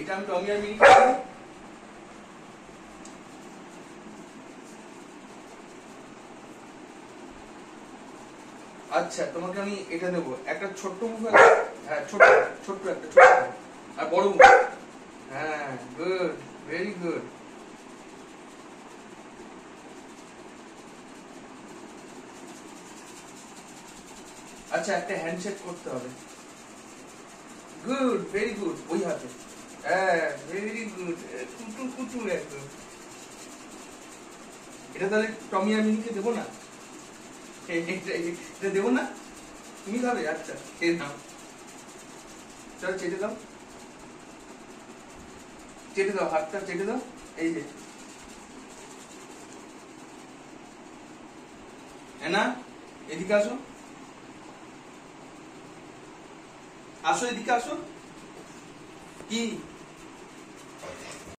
এটা আমি টমি আর মিনি খাবো। আচ্ছা তোমাকে আমি এটা দেবো, একটা ছোট্ট মুখ, হ্যাঁ ছোট্ট ছোট্ট একটা ছোট্ট আর বড় মুখ। হ্যাঁ গুড, ভেরি গুড। আচ্ছা একটা হ্যান্ডশেক করতে হবে। গুড, ভেরি গুড, ওই হাতে। হ্যাঁ ভেরি গুড, কুটু কুটু একদম। এটা তাহলে টমি আর মিনিকে দেবো না? এটা দেবো না, তুমি খাবে? আচ্ছা খেয়ে নাও, চলো চেটে দাও, চেটে দাও, হাতটা চেটে দাও। এই যে না, এদিকে আসো, আসো এদিকে আসো। কি